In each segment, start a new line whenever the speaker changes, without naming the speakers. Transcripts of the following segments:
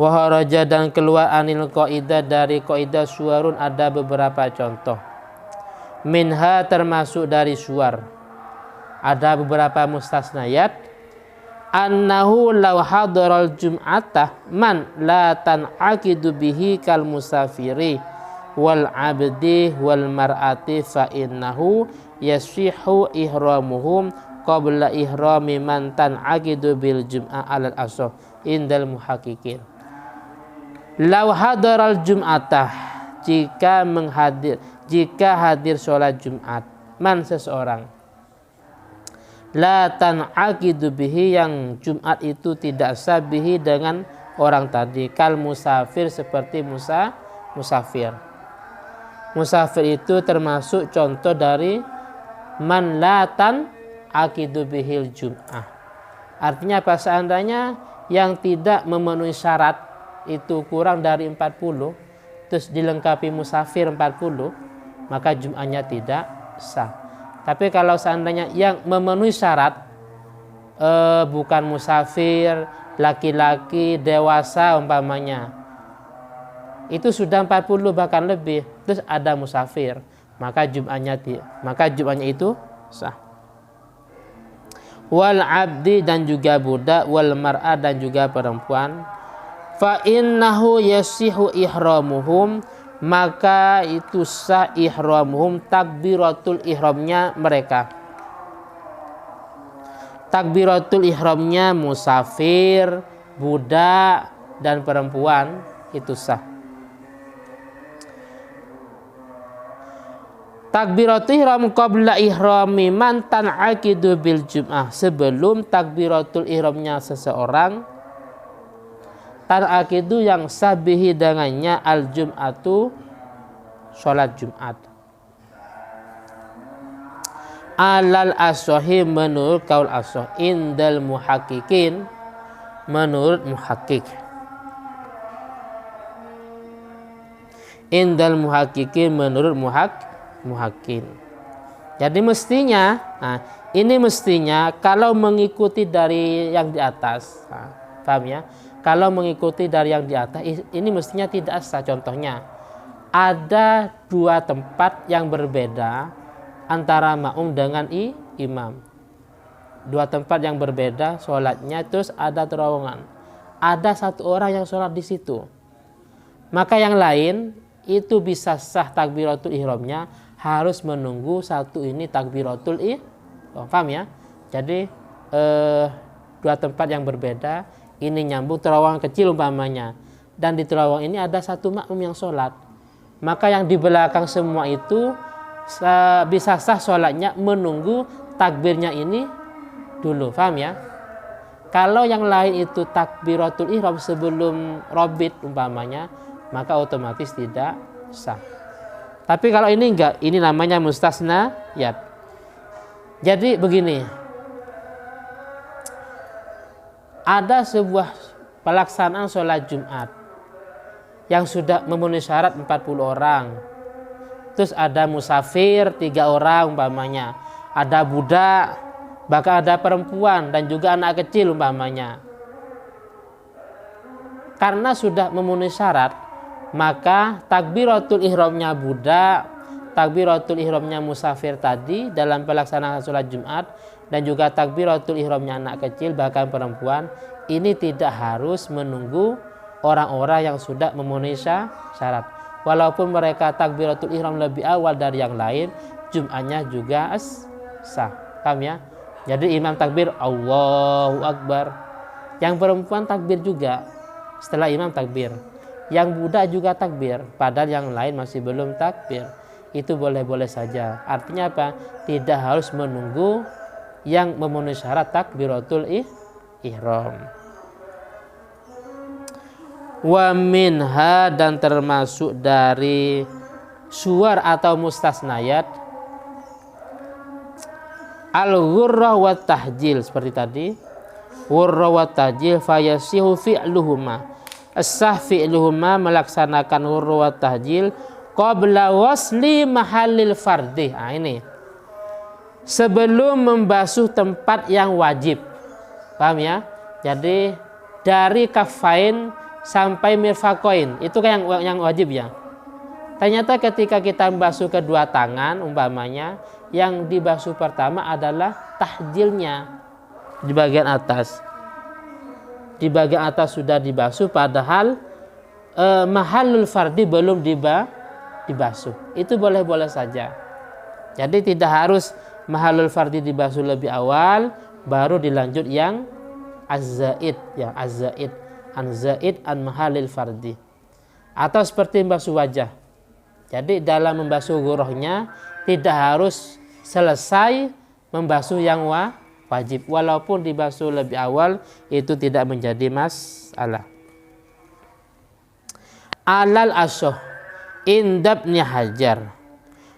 Wa kharaja dan keluar anil qaidah dari qaidah suwarun ada beberapa contoh. Minha termasuk dari suwar. Ada beberapa mustasnayat. Annahu law hadaral jum'atah man la tan'aqidu bihi kal musafiri wal abdi wal mar'ati fa innahu yashihu ihramuhum qabla ihrami man tan'aqidu bil jum'ah alal asah indal muhaqqiqin. Law hadaral jum'atah jika hadir sholat Jumat man seseorang la tan'aqidu bihi yang Jumat itu tidak sah bihi dengan orang tadi kal musafir seperti musafir. Musafir itu termasuk contoh dari man la tan'aqidu bihil jum'ah. Artinya apa? Seandainya yang tidak memenuhi syarat itu kurang dari 40 terus dilengkapi musafir 40, maka Jum'ahnya tidak sah. Tapi kalau seandainya yang memenuhi syarat bukan musafir, laki-laki, dewasa umpamanya, itu sudah 40 bahkan lebih, terus ada musafir, maka Jum'ahnya itu sah. Wal abdi dan juga budak, wal mar'a dan juga perempuan. Fa innahu yasihu ihramuhum, maka itu sah ihramuhum takbiratul ihramnya mereka. Takbiratul ihramnya musafir, budak dan perempuan itu sah. Takbiratul ihram qabla ihrami man tan'aqidu bil jum'ah, sebelum takbiratul ihramnya seseorang tan'aqidu yang sah bihi dengannya al jum'atu sholat Jumat. Alal asohi menurut kaul asoh, indal muhaqqiqin menurut muhaqqiq. Indal muhaqqiqin menurut muhaqqiqin. Jadi mestinya, ini mestinya kalau mengikuti dari yang di atas, paham ya? Kalau mengikuti dari yang di atas, ini mestinya tidak sah. Contohnya, ada dua tempat yang berbeda antara makmum dengan imam. Dua tempat yang berbeda sholatnya, terus ada terowongan. Ada satu orang yang sholat di situ. Maka yang lain itu bisa sah takbiratul ihramnya, harus menunggu satu ini takbiratul ihram. Paham ya? Jadi dua tempat yang berbeda, ini nyambung terowongan kecil umpamanya, dan di terowongan ini ada satu makmum yang sholat, maka yang di belakang semua itu bisa sah sholatnya menunggu takbirnya ini dulu. Paham ya? Kalau yang lain itu takbiratul ihram sebelum robit umpamanya, maka otomatis tidak sah. Tapi kalau ini enggak, ini namanya mustasnayat. Jadi begini, ada sebuah pelaksanaan sholat Jumat yang sudah memenuhi syarat 40 orang. Terus ada musafir 3 orang umpamanya, ada budak, bahkan ada perempuan dan juga anak kecil umpamanya. Karena sudah memenuhi syarat, maka takbiratul ihramnya budak, takbiratul ihramnya musafir tadi dalam pelaksanaan sholat Jumat, dan juga takbiratul ihramnya anak kecil bahkan perempuan, ini tidak harus menunggu orang-orang yang sudah memenuhi syarat. Walaupun mereka takbiratul ihram lebih awal dari yang lain, Jum'ahnya juga sah. Paham ya? Jadi imam takbir Allahu Akbar, yang perempuan takbir juga setelah imam takbir, yang budak juga takbir padahal yang lain masih belum takbir. Itu boleh-boleh saja. Artinya apa? Tidak harus menunggu yang memenuhi syarat takbiratul ihram. Wa minha dan termasuk dari suwar atau mustasnayat al-ghurrah wa tahjil, seperti tadi ghurrah wa tahjil fayasihu fi'luhuma, as-sah fi'luhuma melaksanakan ghurrah wa tahjil qabla wasli mahallil fardhi. Ini sebelum membasuh tempat yang wajib. Paham ya? Jadi dari kafain sampai mirfaqain. Itu kan yang wajib ya. Ternyata ketika kita membasuh kedua tangan umpamanya, yang dibasuh pertama adalah tahjilnya di bagian atas. Di bagian atas sudah dibasuh padahal mahallul fardi belum dibasuh. Itu boleh-boleh saja. Jadi tidak harus mahallul fardi dibasuh lebih awal baru dilanjut yang az-zaid ya, az-zaid an mahallil fardi. Atau seperti membasuh wajah. Jadi dalam membasuh gurohnya tidak harus selesai membasuh yang wajib. Walaupun dibasuh lebih awal itu tidak menjadi masalah. Alal asyuh indabni Hajar.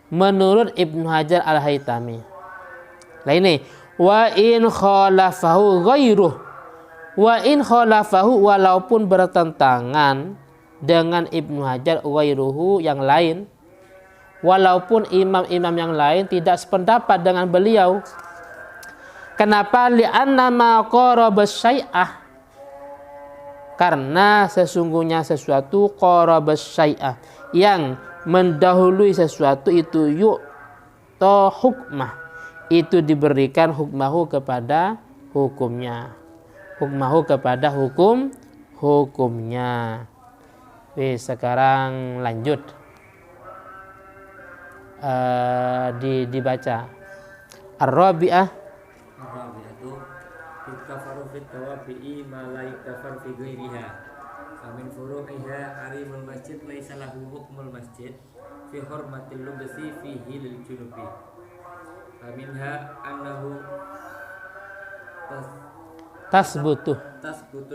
Menurut Ibnu Hajar al-Haytami. Nah ini. Wa in khalafahu ghairuh. Wa in khalafahu walaupun bertentangan dengan Ibnu Hajar ghairuhu yang lain, walaupun imam-imam yang lain tidak sependapat dengan beliau. Kenapa? Li'anna ma qaraba syai'ah, karena sesungguhnya sesuatu qaraba syai'ah yang mendahului sesuatu itu yu'ta hukmah, itu diberikan hukmahu kepada hukumnya, hukmahu kepada hukumnya. Sekarang lanjut dibaca. Ar-rabi'ah.
Ar-rabi'atu yukafaru fit tawabi'i ma la yukafar fi ghairiha. Amin furu'iha arimul masjid laisa lahu hukmul masjid fi hurmatil lubsi fihi lil junubi. Aminha annahu tasbutu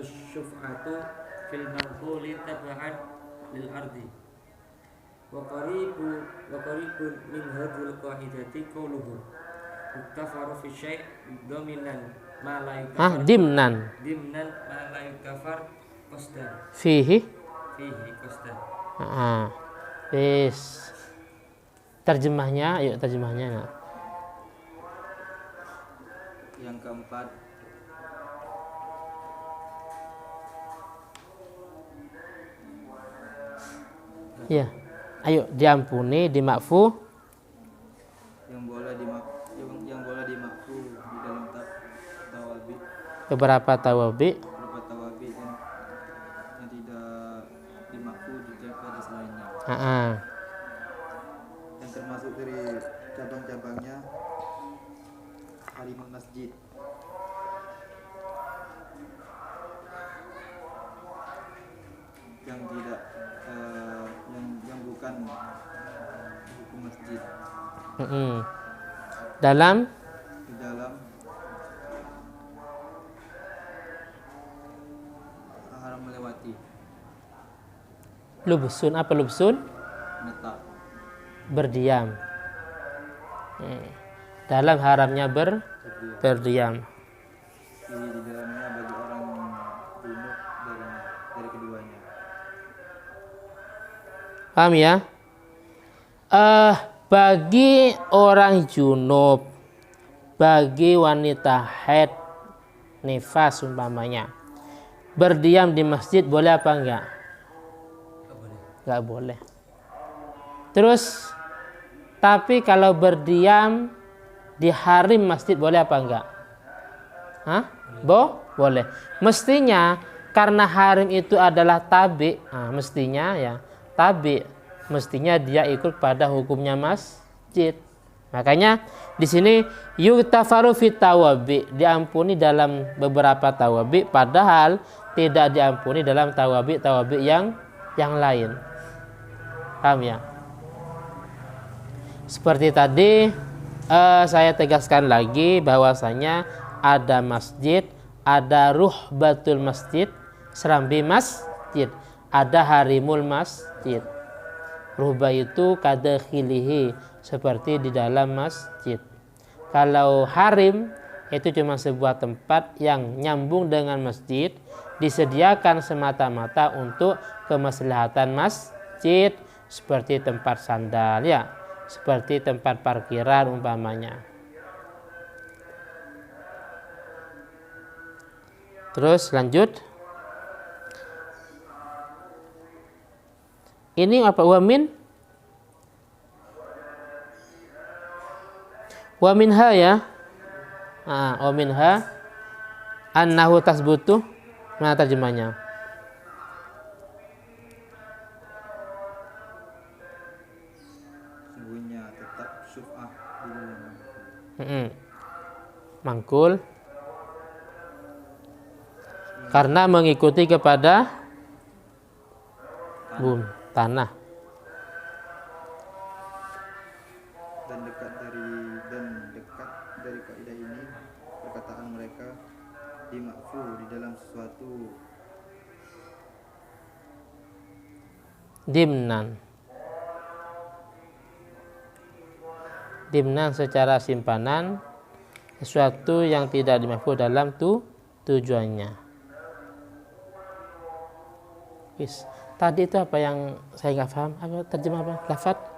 syuf'atu fil manquli tab'an lil ardi wa qaribun min hadhil qa'idati qawluhu yukafaru fi syai' dominan ma la yukafar
dimnan
ma la yukafar qasdan
fihi
qasdan.
Terjemahnya, yuk terjemahnya.
Yang keempat,
ya, ayo diampuni, dimakfu.
Yang boleh dimakfu di dalam tawabi.
Beberapa tawabi
yang tidak dimakfu pada selainnya. Yang termasuk dari cabang-cabangnya harimul masjid. Yang tidak yang bukan hukum masjid.
Dalam
haram melewati.
Lubsun, apa lubsun?
Menetap.
Berdiam. Dalam haramnya berdiam.
Ini di dalamnya bagi orang junub dari keduanya.
Paham ya? Bagi orang junub, bagi wanita haid, nifas umpamanya, berdiam di masjid boleh apa enggak? Enggak boleh. Terus, tapi kalau berdiam di harim masjid boleh apa enggak? Boleh. Mestinya karena harim itu adalah tabi, mestinya ya tabi, mestinya dia ikut pada hukumnya masjid. Makanya di sini yuktafaru fit tawabi, diampuni dalam beberapa tawabi, padahal tidak diampuni dalam tawabi yang lain. Paham ya? Seperti tadi saya tegaskan lagi bahwasanya ada masjid, ada ruhbatul masjid, serambi masjid, ada harimul masjid. Ruhbah itu kadakhilihi, seperti di dalam masjid. Kalau harim itu cuma sebuah tempat yang nyambung dengan masjid, disediakan semata-mata untuk kemaslahatan masjid, seperti tempat sandal ya, seperti tempat parkiran umpamanya. Terus lanjut. Ini apa? Wa minha ya. Wa minha annahu tasbutu. Mana terjemahnya?
Sungguhnya tetap syuf'ah di dalam
Mangkul. Karena mengikuti kepada tanah.
dan dekat dari kaidah ini perkataan mereka dimakfu di dalam sesuatu
Dimnan secara simpanan, sesuatu yang tidak dimakfu dalam tujuannya. Tadi itu apa yang saya nggak paham? Apa terjemah apa? Lafadz?